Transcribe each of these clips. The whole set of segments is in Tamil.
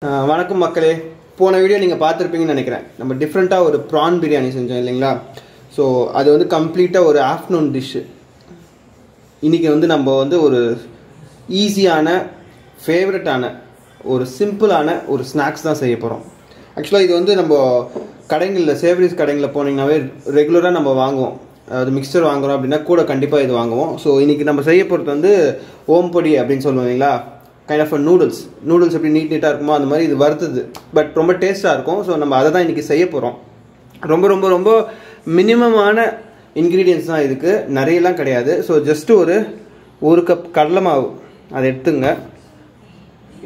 வணக்கம் மக்களே. போன வீடியோ நீங்கள் பார்த்துருப்பீங்கன்னு நினைக்கிறேன். நம்ம டிஃப்ரெண்ட்டாக ஒரு ப்ரான் பிரியாணி செஞ்சோம் இல்லைங்களா? ஸோ அது வந்து கம்ப்ளீட்டாக ஒரு ஆஃப்டர்நூன் டிஷ்ஷு. இன்றைக்கி வந்து நம்ம வந்து ஒரு ஈஸியான ஃபேவரட்டான ஒரு சிம்பிளான ஒரு ஸ்நாக்ஸ் தான் செய்ய போகிறோம். ஆக்சுவலாக இது வந்து நம்ம கடைகளில் சேவரிஸ் கடைகளில் போனீங்கன்னாவே ரெகுலராக நம்ம வாங்குவோம். அது மிக்சர் வாங்குகிறோம் அப்படின்னா கூட கண்டிப்பாக இது வாங்குவோம். ஸோ இன்றைக்கி நம்ம செய்ய போகிறது வந்து ஓம்பொடி அப்படின்னு சொல்லுவோம் இல்லைங்களா? கைண்ட் ஆஃப் நூடுல்ஸ் எப்படி நீட்டாக இருக்குமோ அந்த மாதிரி இது வறுத்தது, பட் ரொம்ப டேஸ்ட்டாக இருக்கும். ஸோ நம்ம அதை தான் இன்றைக்கி செய்ய போகிறோம். ரொம்ப ரொம்ப ரொம்ப மினிமமான இன்க்ரீடியன்ஸ் தான் இதுக்கு, நிறையலாம் கிடையாது. ஸோ ஜஸ்ட்டு ஒரு கப் கடலை மாவு அதை எடுத்துங்க.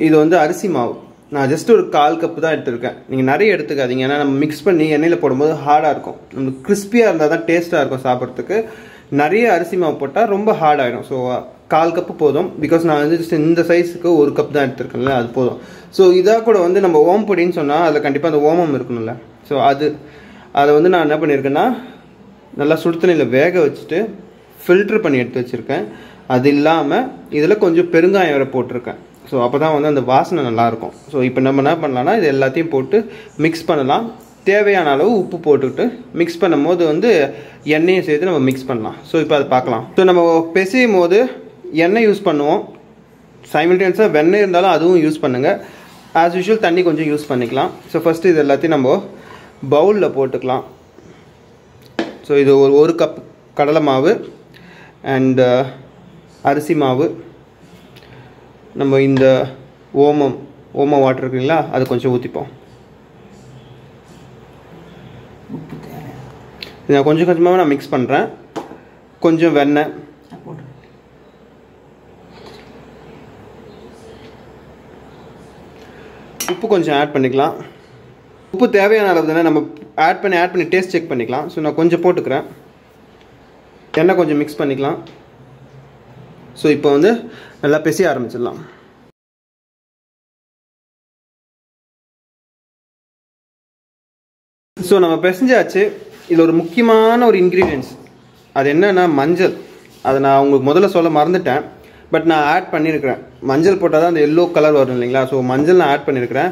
இது வந்து அரிசி மாவு நான் ஜஸ்ட் ஒரு 1/4 கப்பு தான் எடுத்துருக்கேன். நீங்கள் நிறைய எடுத்துக்காதீங்க, ஏன்னா நம்ம மிக்ஸ் பண்ணி எண்ணெயில் போடும்போது ஹார்டாக இருக்கும். நமக்கு கிறிஸ்பியாக இருந்தால் தான் டேஸ்ட்டாக இருக்கும் சாப்பிட்றதுக்கு. நிறைய அரிசி மாவு போட்டால் ரொம்ப ஹார்ட் ஆகிடும். ஸோ 1/4 கப்பு போதும். பிகாஸ் நான் வந்து ஜஸ்ட் இந்த சைஸுக்கு 1 கப் தான் எடுத்துருக்கேன்ல, அது போதும். ஸோ இதாக கூட வந்து நம்ம ஓம்பொடின்னு சொன்னால் அதில் கண்டிப்பாக அந்த ஓமம் இருக்கணும்ல. ஸோ அதை வந்து நான் என்ன பண்ணியிருக்கேன்னா நல்லா சுடுதண்ணியில் வேக வச்சுட்டு ஃபில்ட்ரு பண்ணி எடுத்து வச்சுருக்கேன். அது இல்லாமல் இதில் கொஞ்சம் பெருங்காயம் வேறு போட்டிருக்கேன். ஸோ அப்போ தான் வந்து அந்த வாசனை நல்லாயிருக்கும். ஸோ இப்போ நம்ம என்ன பண்ணலாம்னா இது எல்லாத்தையும் போட்டு மிக்ஸ் பண்ணலாம். தேவையான அளவு உப்பு போட்டுக்கிட்டு மிக்ஸ் பண்ணும் போது வந்து எண்ணெயை சேர்த்து நம்ம மிக்ஸ் பண்ணலாம். ஸோ இப்போ அதை பார்க்கலாம். ஸோ நம்ம பிசையும் போது எண்ணெய் யூஸ் பண்ணுவோம், சைமல்டேனியஸாக வெண்ணெய் இருந்தாலும் அதுவும் யூஸ் பண்ணுங்கள். ஆஸ் யூஷுவல் தண்ணி கொஞ்சம் யூஸ் பண்ணிக்கலாம். ஸோ ஃபஸ்ட்டு இது எல்லாத்தையும் நம்ம பவுலில் போட்டுக்கலாம். ஸோ இது ஒரு கப் கடலை மாவு அண்ட் அரிசி மாவு. நம்ம இந்த ஓமம் வாட்டர் இருக்குங்களா, அது கொஞ்சம் ஊற்றிப்போம். இதை கொஞ்சம் கொஞ்சமாக நான் மிக்ஸ் பண்ணுறேன். கொஞ்சம் வெண்ணெய், உப்பு கொஞ்சம் ஆட் பண்ணிக்கலாம். உப்பு தேவையான அளவு தானே, நம்ம ஆட் பண்ணி டேஸ்ட் செக் பண்ணிக்கலாம். ஸோ நான் கொஞ்சம் போட்டுக்கிறேன். எண்ணெய் கொஞ்சம் மிக்ஸ் பண்ணிக்கலாம். ஸோ இப்போ வந்து நல்லா பிசைய ஆரம்பிச்சிடலாம். ஸோ நம்ம பிசைஞ்சாச்சு. இதில் ஒரு முக்கியமான ஒரு இன்க்ரீடியன்ஸ், அது என்னன்னா மஞ்சள். அதை நான் உங்களுக்கு முதல்ல சொல்ல மறந்துட்டேன், பட் நான் ஆட் பண்ணியிருக்கிறேன். மஞ்சள் போட்டால் தான் அந்த எல்லோ கலர் வரும் இல்லைங்களா? ஸோ மஞ்சள் நான் ஆட் பண்ணியிருக்கிறேன்.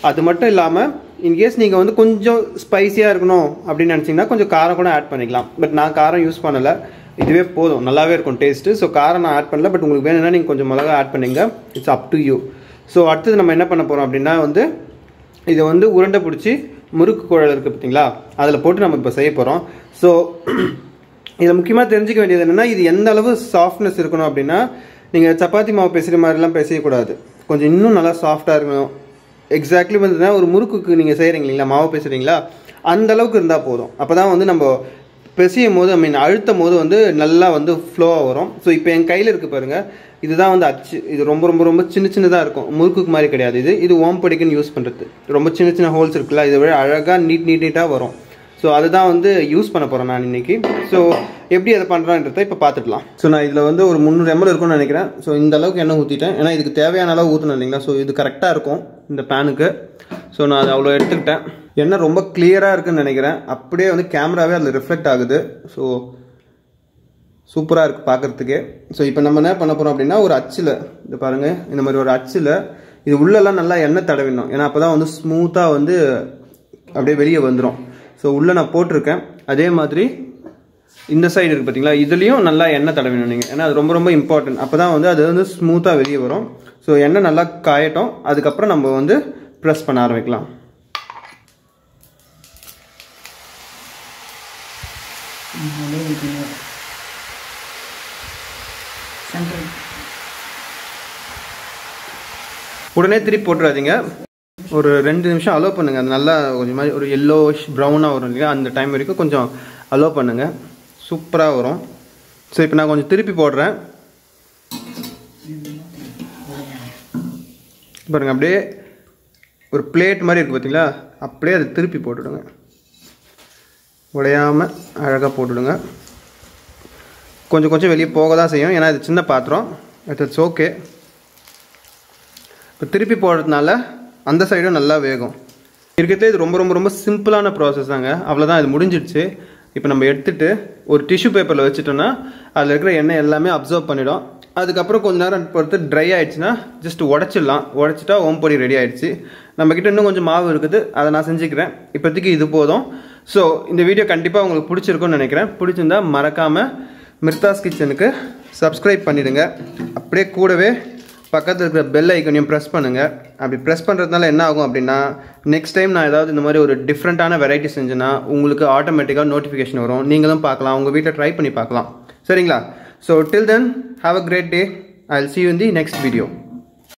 அது மட்டும் இல்லாமல் இன்கேஸ் நீங்கள் வந்து கொஞ்சம் ஸ்பைஸியாக இருக்கணும் அப்படின்னு நினச்சிங்கன்னா கொஞ்சம் காரம் கூட ஆட் பண்ணிக்கலாம். பட் நான் காரம் யூஸ் பண்ணலை, இதுவே போதும், நல்லாவே இருக்கும் டேஸ்ட்டு. ஸோ காரம் நான் ஆட் பண்ணல, பட் உங்களுக்கு வேணும்னா நீங்கள் கொஞ்சம் மிளகா ஆட் பண்ணிங்க. It's up to you. So அடுத்தது நம்ம என்ன பண்ண போகிறோம் அப்படின்னா வந்து இதை வந்து உருண்டை பிடிச்சி முறுக்கு குழல் இருக்குது பார்த்தீங்களா, அதில் போட்டு நம்ம இப்போ செய்ய போகிறோம். ஸோ இதில் முக்கியமாக தெரிஞ்சிக்க வேண்டியது என்னென்னா, இது எந்த அளவு சாஃப்ட்னஸ் இருக்கணும் அப்படின்னா, நீங்கள் சப்பாத்தி மாவு பேசுகிற மாதிரிலாம் பேசக்கூடாது. கொஞ்சம் இன்னும் நல்லா சாஃப்டாக இருக்கணும். எக்ஸாக்ட்லி வந்துன்னா ஒரு முறுக்குக்கு நீங்கள் செய்கிறீங்க இல்லைங்களா, மாவு பேசுகிறீங்களா, அந்த அளவுக்கு இருந்தால் போதும். அப்போ தான் வந்து நம்ம பிசையும் போது அழுத்தும் போது வந்து நல்லா வந்து ஃப்ளோவாக வரும். ஸோ இப்போ என் கையில் இருக்குது பாருங்கள், இதுதான் வந்து அச்சு. இது ரொம்ப ரொம்ப ரொம்ப சின்னதாக இருக்கும், முறுக்குக்கு மாதிரி கிடையாது. இது ஓம்பொடிக்குன்னு யூஸ் பண்ணுறது. ரொம்ப சின்ன ஹோல்ஸ் இருக்குல்ல, இதை விட அழகாக நீட்டாக வரும். ஸோ அதுதான் வந்து யூஸ் பண்ண போகிறேன் நான் இன்றைக்கி. ஸோ எப்படி அதை பண்ணுறான்றதை இப்போ பார்த்துக்கலாம். ஸோ நான் இதில் வந்து ஒரு 300 ml இருக்கும்னு நினைக்கிறேன். ஸோ இந்த அளவுக்கு எண்ணெய் ஊற்றிட்டேன், ஏன்னா இதுக்கு தேவையான அளவு ஊற்றணும் இல்லைங்களா? ஸோ இது கரெக்டாக இருக்கும் இந்த பேனுக்கு. ஸோ நான் அதை அவ்வளோ எடுத்துக்கிட்டேன். எண்ணெய் ரொம்ப கிளியராக இருக்குன்னு நினைக்கிறேன். அப்படியே வந்து கேமராவே அதில் ரிஃப்ளெக்ட் ஆகுது. ஸோ சூப்பராக இருக்குது பார்க்குறதுக்கே. ஸோ இப்போ நம்ம என்ன பண்ண போகிறோம் அப்படின்னா, ஒரு அச்சில் இது பாருங்கள், இந்த மாதிரி ஒரு அச்சில் இது உள்ளெல்லாம் நல்லா எண்ணெய் தடவிடணும். ஏன்னா அப்போ தான் வந்து ஸ்மூத்தாக வந்து அப்படியே வெளியே வந்துடும். ஸோ உள்ளே நான் போட்டிருக்கேன். அதே மாதிரி இந்த சைடு இருக்குது பார்த்தீங்களா, இதுலேயும் நல்லா எண்ணெய் தடவிடணும் நீங்கள், ஏன்னா அது ரொம்ப ரொம்ப இம்பார்ட்டன்ட். அப்போ தான் வந்து அது வந்து ஸ்மூத்தாக வெளியே வரும். ஸோ எண்ணெய் நல்லா காயட்டும், அதுக்கப்புறம் நம்ம வந்து ப்ரெஸ் பண்ண ஆரம்பிக்கலாம். உடனே திருப்பி போட்டுறாதீங்க, ஒரு 2 நிமிஷம் அலோவ் பண்ணுங்கள். அது நல்லா கொஞ்சம் மாதிரி ஒரு எல்லோஷ் ப்ரௌனாக வரும் இல்லையா, அந்த டைம் வரைக்கும் கொஞ்சம் அலோவ் பண்ணுங்கள், சூப்பராக வரும். ஸோ இப்போ நான் கொஞ்சம் திருப்பி போடுறேன் பாருங்கள். அப்படியே ஒரு பிளேட் மாதிரி இருக்குது பார்த்தீங்களா, அப்படியே அதை திருப்பி போட்டுவிடுங்க, உடையாமல் அழகாக போட்டுவிடுங்க. கொஞ்சம் வெளியே போக தான் செய்யும், ஏன்னா இது சின்ன பாத்திரம். It's okay. இப்போ திருப்பி போடுறதுனால அந்த சைடும் நல்லா வேகும். இருக்கிறதுலே இது ரொம்ப ரொம்ப ரொம்ப சிம்பிளான ப்ராசஸ் தாங்க. அவ்வளோதான், இது முடிஞ்சிடுச்சு. இப்போ நம்ம எடுத்துகிட்டு ஒரு டிஷ்யூ பேப்பரில் வச்சுட்டோன்னா அதில் இருக்கிற எண்ணெய் எல்லாமே அப்சர்வ் பண்ணிடும். அதுக்கப்புறம் கொஞ்ச நேரம் பொறுத்து ட்ரை ஆயிடுச்சுன்னா ஜஸ்ட் உடைச்சிடலாம். உடைச்சிட்டா ஓம்பொடி ரெடி ஆயிடுச்சு. நம்மக்கிட்ட இன்னும் கொஞ்சம் மாவு இருக்குது, அதை நான் செஞ்சுக்கிறேன். இப்போதைக்கு இது போதும். ஸோ இந்த வீடியோ கண்டிப்பாக உங்களுக்கு பிடிச்சிருக்கும்னு நினைக்கிறேன். பிடிச்சிருந்தா மறக்காமல் மிர்தாஸ் கிச்சனுக்கு சப்ஸ்கிரைப் பண்ணிவிடுங்க. அப்படியே கூடவே பக்கத்தில் இருக்கிற பெல் ஐக்கனையும் ப்ரெஸ் பண்ணுங்கள். அப்படி ப்ரெஸ் பண்ணுறதுனால என்ன ஆகும் அப்படின்னா, நெக்ஸ்ட் டைம் நான் ஏதாவது இந்த மாதிரி ஒரு டிஃப்ரெண்ட்டான வெரைட்டி செஞ்சேன்னா உங்களுக்கு ஆட்டோமேட்டிக்காக நோட்டிஃபிகேஷன் வரும். நீங்களும் பார்க்கலாம், உங்கள் வீட்டில் ட்ரை பண்ணி பார்க்கலாம். சரிங்களா? So till then, have a great day. I'll see you in the next video.